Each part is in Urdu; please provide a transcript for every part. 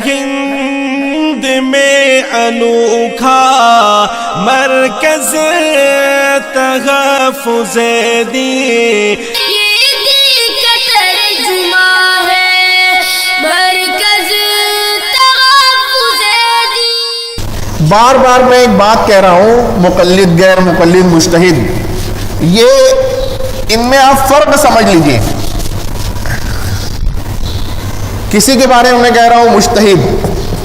ہند میں انوکھا مرکز تحفظ دین، یہ دل کا ترجمہ ہے مرکز تحفظ دین۔ بار بار میں ایک بات کہہ رہا ہوں، مقلد غیر مقلد مجتہد، یہ ان میں آپ فرق سمجھ لیجئے۔ کسی کے بارے میں کہہ رہا ہوں مجتہد،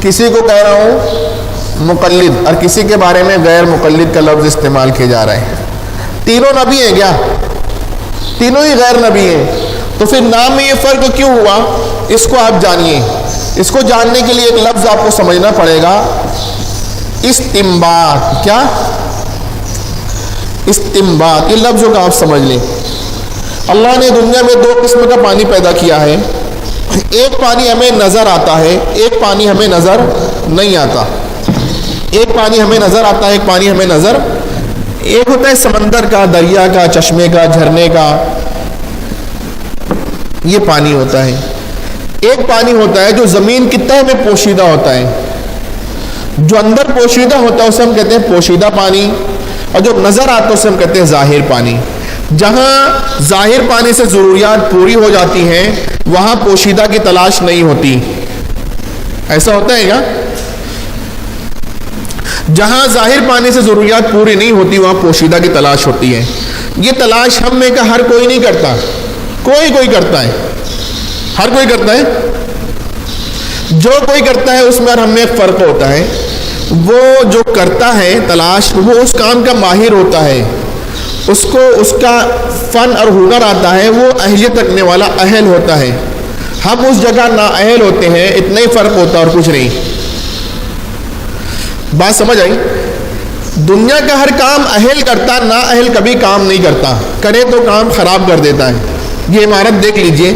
کسی کو کہہ رہا ہوں مقلد، اور کسی کے بارے میں غیر مقلد کا لفظ استعمال کیے جا رہے ہیں۔ تینوں نبی ہیں کیا؟ تینوں ہی غیر نبی ہیں، تو پھر نام میں یہ فرق کیوں ہوا؟ اس کو آپ جانیے۔ اس کو جاننے کے لیے ایک لفظ آپ کو سمجھنا پڑے گا، استنباط۔ کیا؟ استنباط۔ یہ لفظوں کا آپ سمجھ لیں۔ اللہ نے دنیا میں دو قسم کا پانی پیدا کیا ہے، ایک پانی ہمیں نظر آتا ہے، ایک پانی ہمیں نظر نہیں آتا۔ ایک پانی ہمیں نظر آتا ہے، ایک پانی ہمیں نظر، ایک ہوتا ہے سمندر کا، دریا کا، چشمے کا، جھرنے کا، یہ پانی ہوتا ہے۔ ایک پانی ہوتا ہے جو زمین کی تہہ میں پوشیدہ ہوتا ہے، جو اندر پوشیدہ ہوتا ہے اسے ہم کہتے ہیں پوشیدہ پانی، اور جو نظر آتا ہے اسے ہم کہتے ہیں ظاہر پانی۔ جہاں ظاہر پانی سے ضروریات پوری ہو جاتی ہیں وہاں پوشیدہ کی تلاش نہیں ہوتی۔ ایسا ہوتا ہے کیا؟ جہاں ظاہر پانی سے ضروریات پوری نہیں ہوتی وہاں پوشیدہ کی تلاش ہوتی ہے۔ یہ تلاش ہم میں کا ہر کوئی نہیں کرتا، کوئی کرتا ہے، ہر کوئی کرتا ہے۔ جو کوئی کرتا ہے اس میں اور ہم میں ایک فرق ہوتا ہے، وہ جو کرتا ہے تلاش وہ اس کام کا ماہر ہوتا ہے، اس کو اس کا فن اور ہنر آتا ہے، وہ اہلیت رکھنے والا اہل ہوتا ہے۔ ہم اس جگہ نااہل ہوتے ہیں، اتنا ہی فرق ہوتا ہے اور کچھ نہیں۔ بات سمجھ آئی؟ دنیا کا ہر کام اہل کرتا، نااہل کبھی کام نہیں کرتا، کرے تو کام خراب کر دیتا ہے۔ یہ عمارت دیکھ لیجئے،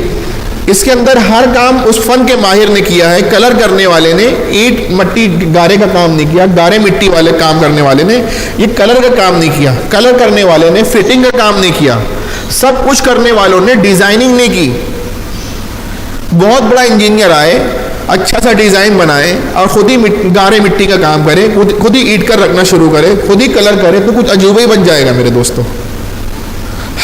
اس کے اندر ہر کام اس فن کے ماہر نے کیا ہے۔ کلر کرنے والے نے اینٹ مٹی گارے کا کام نہیں کیا، گارے مٹی والے کام کرنے والے نے یہ کلر کا کام نہیں کیا، کلر کرنے والے نے فٹنگ کا کام نہیں کیا، سب کچھ کرنے والوں نے ڈیزائننگ نہیں کی۔ بہت بڑا انجینئر آئے، اچھا سا ڈیزائن بنائے اور خود ہی گارے مٹی کا کام کرے، خود ہی اینٹ کر رکھنا شروع کرے، خود ہی کلر کرے، تو کچھ عجوبہ ہی بن جائے گا میرے دوستوں۔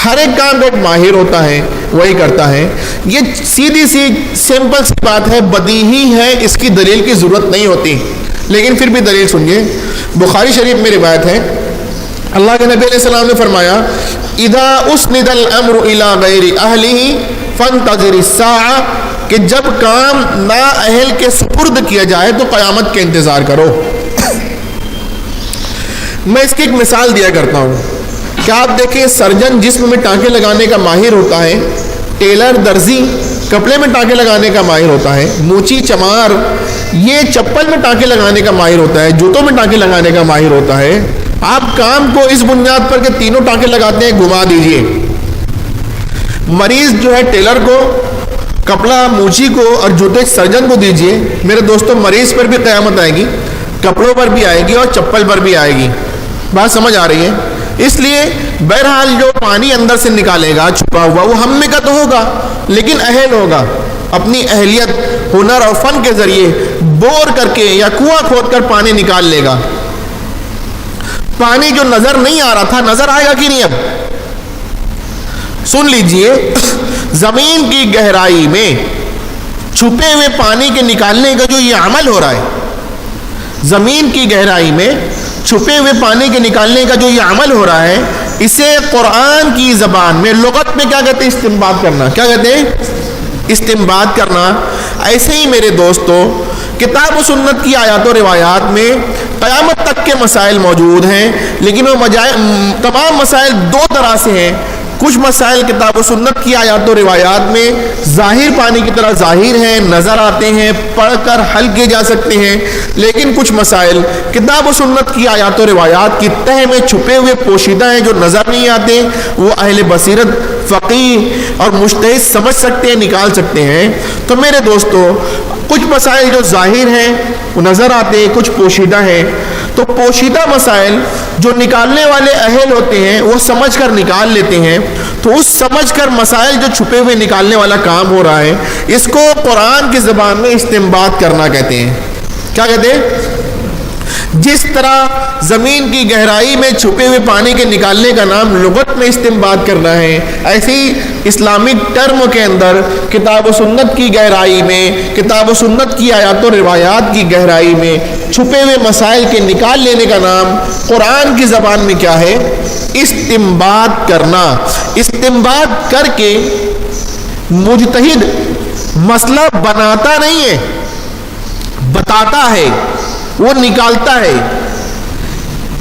ہر ایک کام کا ایک ماہر ہوتا ہے، وہی کرتا ہے۔ یہ سیدھی سی سمپل سی بات ہے، بدیہی ہے، اس کی دلیل کی ضرورت نہیں ہوتی، لیکن پھر بھی دلیل سنیے۔ بخاری شریف میں روایت ہے، اللہ کے نبی علیہ السلام نے فرمایا، اذا اسند الامر الى غیر اہلہ فانتظر الساعہ، کہ جب کام نااہل کے سپرد کیا جائے تو قیامت کا انتظار کرو۔ میں اس کی ایک مثال دیا کرتا ہوں کہ آپ دیکھیں، سرجن جسم میں ٹانکے لگانے کا ماہر ہوتا ہے، ٹیلر درزی کپڑے میں ٹانکے لگانے کا ماہر ہوتا ہے، موچی چمار یہ چپل میں ٹانکے لگانے کا ماہر ہوتا ہے، جوتوں میں ٹانکے لگانے کا ماہر ہوتا ہے۔ آپ کام کو اس بنیاد پر کہ تینوں ٹانکے لگاتے ہیں گھما دیجئے۔ مریض جو ہے ٹیلر کو، کپڑا موچی کو اور جوتے سرجن کو دیجئے، میرے دوستوں مریض پر بھی قیامت آئے گی، کپڑوں پر بھی آئے گی اور چپل پر بھی آئے گی۔ بات سمجھ آ رہی ہے؟ اس لیے بہرحال جو پانی اندر سے نکالے گا چھپا ہوا وہ ہم میں کا تو ہوگا، لیکن اہل ہوگا، اپنی اہلیت ہنر اور فن کے ذریعے بور کر کے یا کنواں کھود کر پانی نکال لے گا۔ پانی جو نظر نہیں آ رہا تھا نظر آئے گا کہ نہیں؟ اب سن لیجئے، زمین کی گہرائی میں چھپے ہوئے پانی کے نکالنے کا جو یہ عمل ہو رہا ہے، زمین کی گہرائی میں چھپے ہوئے پانی کے نکالنے کا جو یہ عمل ہو رہا ہے، اسے قرآن کی زبان میں لغت میں کیا کہتے ہیں؟ استنباط کرنا۔ کیا کہتے ہیں؟ استنباط کرنا۔ ایسے ہی میرے دوستو کتاب و سنت کی آیات و روایات میں قیامت تک کے مسائل موجود ہیں، لیکن وہ تمام مسائل دو طرح سے ہیں۔ کچھ مسائل کتاب و سنت کی آیات و روایات میں ظاہر پانی کی طرح ظاہر ہیں، نظر آتے ہیں، پڑھ کر حل کیے جا سکتے ہیں، لیکن کچھ مسائل کتاب و سنت کی آیات و روایات کی تہہ میں چھپے ہوئے پوشیدہ ہیں جو نظر نہیں آتے، وہ اہل بصیرت فقیہ اور مجتہد سمجھ سکتے ہیں، نکال سکتے ہیں۔ تو میرے دوستو کچھ مسائل جو ظاہر ہیں وہ نظر آتے ہیں، کچھ پوشیدہ ہیں۔ تو پوشیدہ مسائل جو نکالنے والے اہل ہوتے ہیں وہ سمجھ کر نکال لیتے ہیں، تو اس سمجھ کر مسائل جو چھپے ہوئے نکالنے والا کام ہو رہا ہے، اس کو قرآن کی زبان میں استنباط کرنا کہتے ہیں۔ کیا کہتے ہیں؟ جس طرح زمین کی گہرائی میں چھپے ہوئے پانی کے نکالنے کا نام لغت میں استنباط کرنا ہے، ایسی اسلامک ٹرم کے اندر کتاب و سنت کی گہرائی میں، کتاب و سنت کی آیات و روایات کی گہرائی میں چھپے ہوئے مسائل کے نکال لینے کا نام قرآن کی زبان میں کیا ہے؟ استنباط کرنا۔ استنباط کر کے مجتہد مسئلہ بناتا نہیں ہے، بتاتا ہے، وہ نکالتا ہے۔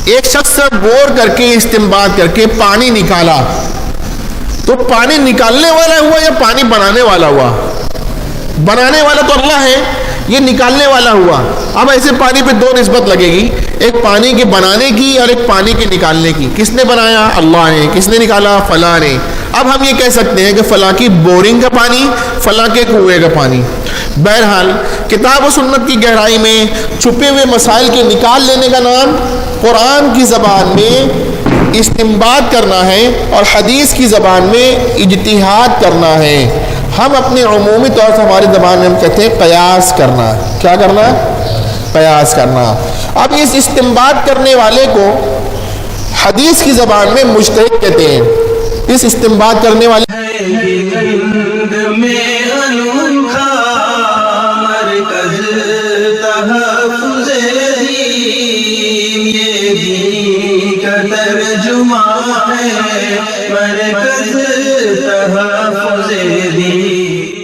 ایک شخص سے بور کر کے استنباط کر کے پانی نکالا، تو پانی نکالنے والا ہوا یا پانی بنانے والا ہوا؟ بنانے والا تو اللہ ہے، یہ نکالنے والا ہوا۔ اب ایسے پانی پہ دو نسبت لگے گی، ایک پانی کے بنانے کی اور ایک پانی کے نکالنے کی۔ کس نے بنایا؟ اللہ نے۔ کس نے نکالا؟ فلاں نے۔ اب ہم یہ کہہ سکتے ہیں کہ فلاں کی بورنگ کا پانی، فلاں کے کنویں کا پانی۔ بہرحال کتاب و سنت کی گہرائی میں چھپے ہوئے مسائل کے نکال لینے کا نام قرآن کی زبان میں استنباط کرنا ہے، اور حدیث کی زبان میں اجتہاد کرنا ہے۔ ہم اپنے عمومی طور سے ہماری زبان میں ہم کہتے ہیں قیاس کرنا۔ کیا کرنا؟ قیاس کرنا۔ اب اس استنباط کرنے والے کو حدیث کی زبان میں مجتہد کہتے ہیں۔ اس استنباط کرنے والے ترجمہ ہے مرکز تحفظ دین۔